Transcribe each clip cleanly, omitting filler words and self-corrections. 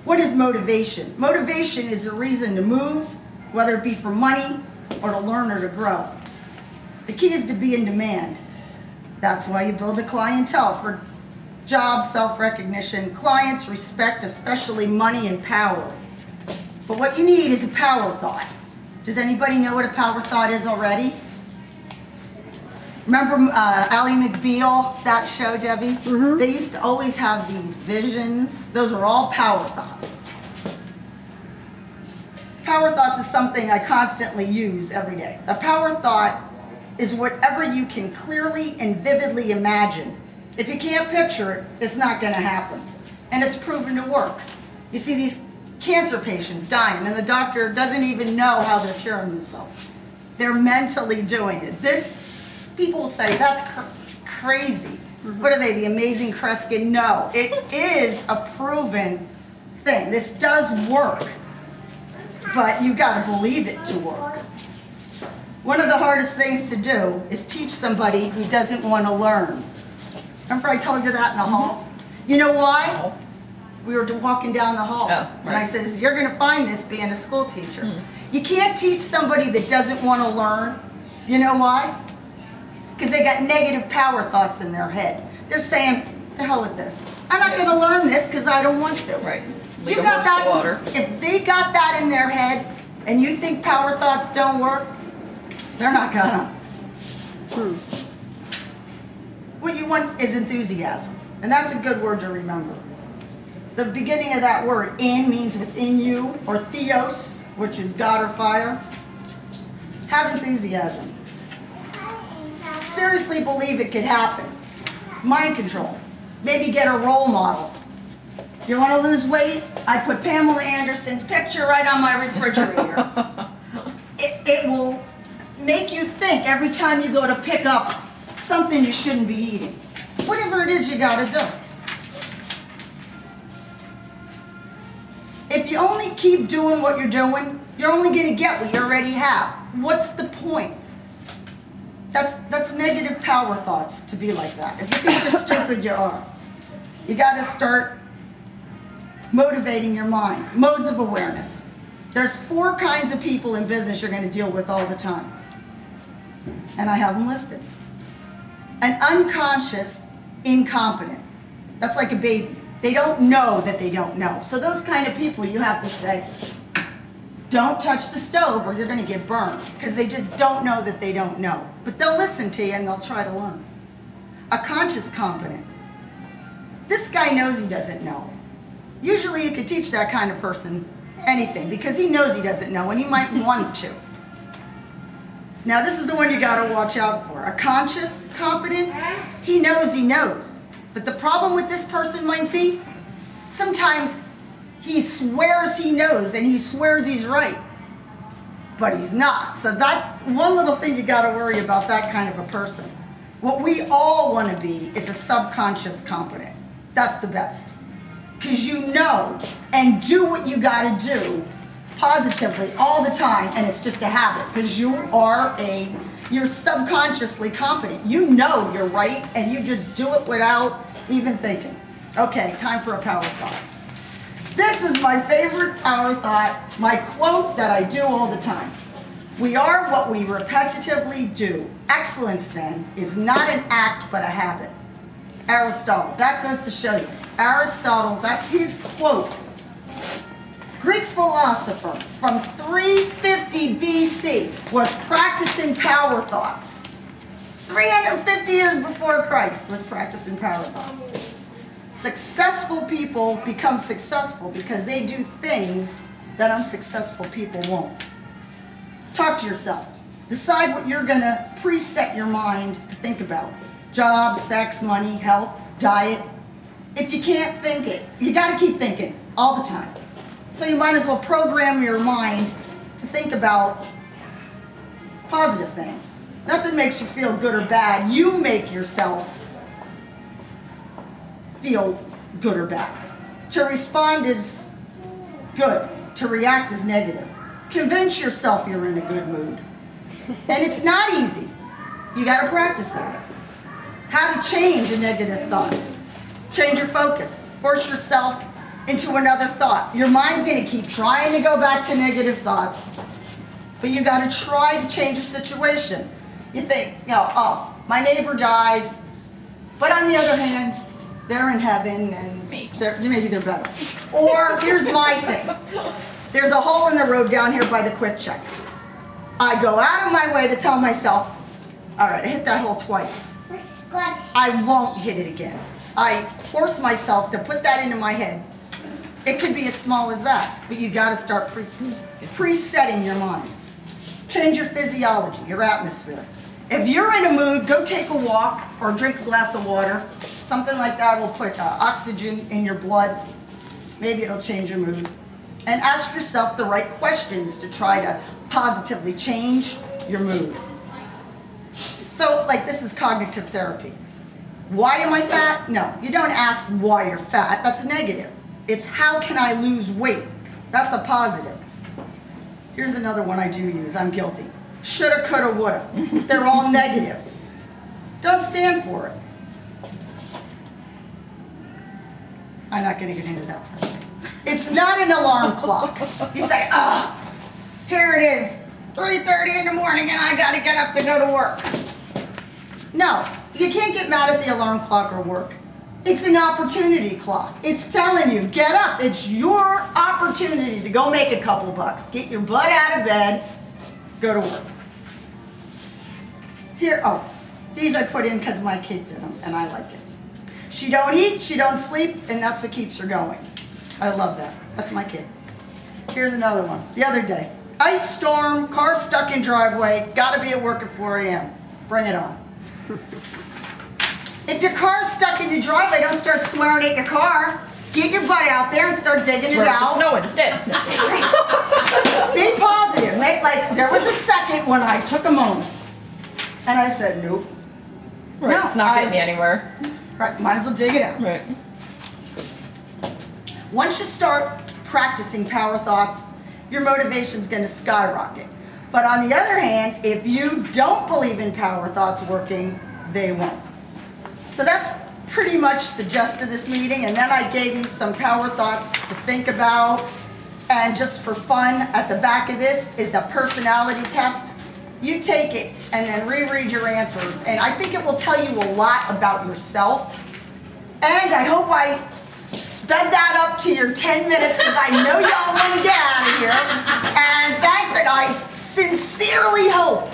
What is motivation? Motivation is a reason to move, whether it be for money or to learn or to grow. The key is to be in demand. That's why you build a clientele for jobs, self-recognition, clients, respect, especially money and power. But what you need is a power thought. Does anybody know what a power thought is already? Remember Ally McBeal, that show, Debbie? Mm-hmm. They used to always have these visions. Those are all power thoughts. Power thoughts is something I constantly use every day. A power thought is whatever you can clearly and vividly imagine. If you can't picture it, it's not going to happen. And it's proven to work. You see these cancer patients dying, and the doctor doesn't even know how they're curing themselves. They're mentally doing it. People say, that's crazy. Mm-hmm. What are they, the amazing Kreskin? No, it is a proven thing. This does work, but you got to believe it to work. One of the hardest things to do is teach somebody who doesn't want to learn. Remember I told you that in the hall? You know why? We were walking down the hall, and I said, you're going to find this being a school teacher. Mm-hmm. You can't teach somebody that doesn't want to learn. You know why? Because they got negative power thoughts in their head. They're saying, to hell with this. I'm not going to learn this because I don't want to. Right. You got that. If they got that in their head and you think power thoughts don't work, they're not gonna. What you want is enthusiasm. And that's a good word to remember. The beginning of that word, in, means within you, or theos, which is God or fire. Have enthusiasm. Seriously believe it could happen. Mind control. Maybe get a role model. You want to lose weight? I put Pamela Anderson's picture right on my refrigerator. It will make you think every time you go to pick up something you shouldn't be eating. Whatever it is you got to do. If you only keep doing what you're doing, you're only going to get what you already have. What's the point? That's negative power thoughts to be like that. If you think you're stupid, you are. You got to start motivating your mind. Modes of awareness. There's 4 kinds of people in business you're going to deal with all the time. And I have them listed. An unconscious incompetent. That's like a baby. They don't know that they don't know. So those kind of people you have to say, don't touch the stove or you're going to get burned. Because they just don't know that they don't know. But they'll listen to you and they'll try to learn. A conscious competent. This guy knows he doesn't know. Usually you could teach that kind of person anything because he knows he doesn't know and he might want to. Now this is the one you got to watch out for. A conscious competent, he knows. But the problem with this person might be, sometimes he swears he knows and he swears he's right, but he's not. So that's one little thing you got to worry about that kind of a person. What we all want to be is a subconscious competent. That's the best. Because you know and do what you got to do positively all the time, and it's just a habit because you're subconsciously competent. You know you're right and you just do it without even thinking. Okay, time for a power thought. This is my favorite power thought, my quote that I do all the time. We are what we repetitively do. Excellence, then, is not an act but a habit. Aristotle, that goes to show you. Aristotle, that's his quote. Greek philosopher from 350 BC was practicing power thoughts. 350 years before Christ was practicing power thoughts. Successful people become successful because they do things that unsuccessful people won't. Talk to yourself. Decide what you're going to preset your mind to think about. Job, sex, money, health, diet. If you can't think it, you got to keep thinking all the time. So you might as well program your mind to think about positive things. Nothing makes you feel good or bad. You make yourself feel good or bad. To respond is good. To react is negative. Convince yourself you're in a good mood. And it's not easy. You got to practice at it. How to change a negative thought. Change your focus. Force yourself into another thought. Your mind's gonna keep trying to go back to negative thoughts, but you gotta try to change the situation. You think, oh, my neighbor dies, but on the other hand, they're in heaven and maybe they're better. Or here's my thing. There's a hole in the road down here by the Quick Check. I go out of my way to tell myself, all right, I hit that hole twice. I won't hit it again. I force myself to put that into my head. It could be as small as that, but you gotta start presetting your mind. Change your physiology, your atmosphere. If you're in a mood, go take a walk or drink a glass of water. Something like that will put oxygen in your blood. Maybe it'll change your mood. And ask yourself the right questions to try to positively change your mood. So, like, this is cognitive therapy. Why am I fat? No, you don't ask why you're fat. That's negative. It's how can I lose weight? That's a positive. Here's another one I do use. I'm guilty. Shoulda, coulda, woulda. They're all negative. Don't stand for it. I'm not going to get into that part. It's not an alarm clock. You say, here it is, 3:30 in the morning and I got to get up to go to work. No, you can't get mad at the alarm clock or work. It's an opportunity clock. It's telling you, get up. It's your opportunity to go make a couple bucks. Get your butt out of bed, go to work. Here, these I put in because my kid did them and I like it. She don't eat, she don't sleep, and that's what keeps her going. I love that. That's my kid. Here's another one. The other day, ice storm, car stuck in driveway, gotta be at work at 4 a.m. Bring it on. If your car's stuck in your driveway, don't start swearing at your car. Get your butt out there and start digging it out. Snow instead. Be positive, right? Like, there was a second when I took a moment. And I said, nope. Right, No, it's not getting me anywhere. Right, might as well dig it out. Right. Once you start practicing power thoughts, your motivation's going to skyrocket. But on the other hand, if you don't believe in power thoughts working, they won't. So that's pretty much the gist of this meeting. And then I gave you some power thoughts to think about. And just for fun, at the back of this is a personality test. You take it and then reread your answers. And I think it will tell you a lot about yourself. And I hope I sped that up to your 10 minutes because I know y'all want to get out of here. And thanks, and I sincerely hope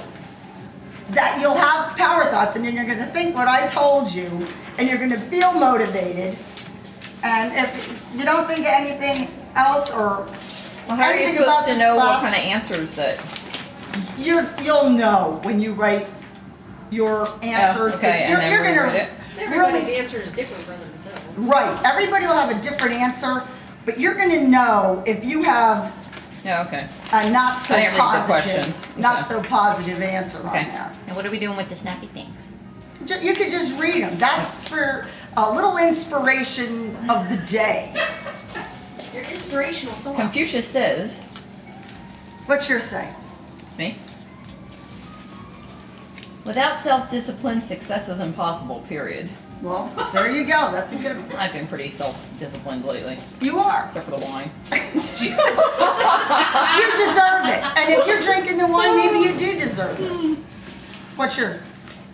that you'll have power thoughts and then you're going to think what I told you and you're going to feel motivated. And if you don't think of anything else or Well, how are you supposed to know what kind of answers that? You'll know when you write your answers. Oh, okay, you're and then gonna reread it. Everybody's answer is different for themselves. Right. Everybody will have a different answer, but you're going to know if you have Yeah, okay. a not so I didn't read the positive, questions. not Okay. so positive answer on Okay. there. And what are we doing with the snappy things? You could just read them. That's for a little inspiration of the day. Your inspirational thought. Confucius says, What's your say? me, without self-discipline, success is impossible, period. Well, there you go. That's a good one. I've been pretty self-disciplined lately, You are. except for the wine. You deserve it. And if you're drinking the wine, maybe you do deserve it. What's yours?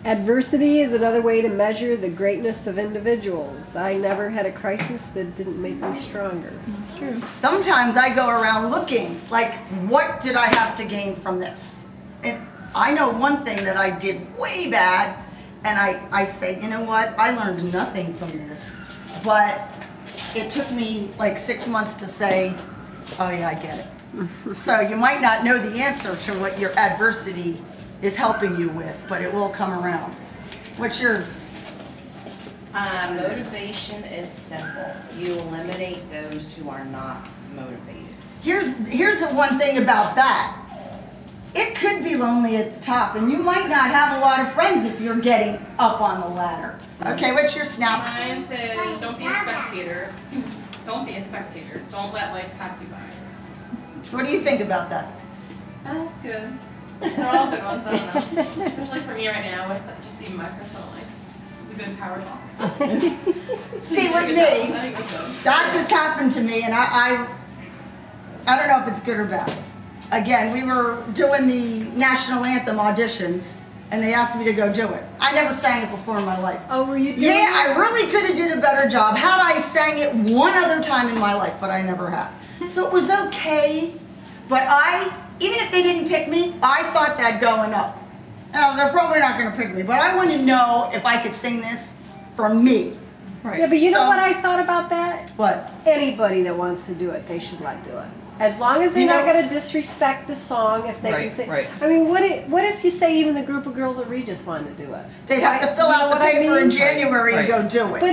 Adversity is another way to measure the greatness of individuals. I never had a crisis that didn't make me stronger. That's true. Sometimes I go around looking like, what did I have to gain from this? And I know one thing that I did way bad, and I say, you know what? I learned nothing from this. But it took me like 6 months to say, oh yeah, I get it. So you might not know the answer to what your adversity is helping you with, but it will come around. What's yours? Motivation is simple. You eliminate those who are not motivated. Here's the one thing about that. It could be lonely at the top, and you might not have a lot of friends if you're getting up on the ladder. Okay, what's your snap? Mine says, don't be a spectator. Don't be a spectator. Don't let life pass you by. What do you think about that? Oh, that's good. They're all good ones, I don't know. Especially for me right now with just even my personal life. a good power talk. See, with I me, think it was good. that just happened to me, and I don't know if it's good or bad. Again, we were doing the national anthem auditions, and they asked me to go do it. I never sang it before in my life. Oh, were you doing Yeah, it? I really could have did a better job had I sang it one other time in my life, but I never have. So it was okay, but even if they didn't pick me, I thought that going up. Now, they're probably not going to pick me, but I want to know if I could sing this for me. Right. Yeah, but you know So- what I thought about that? What? Anybody that wants to do it, they should let do it. As long as they're You not know- going to disrespect the song, if they Right, can sing. right. I mean, what if you say even the group of girls at Regis wanted to do it? They'd have to fill You know out the what I paper in mean? January and Right. go do it. But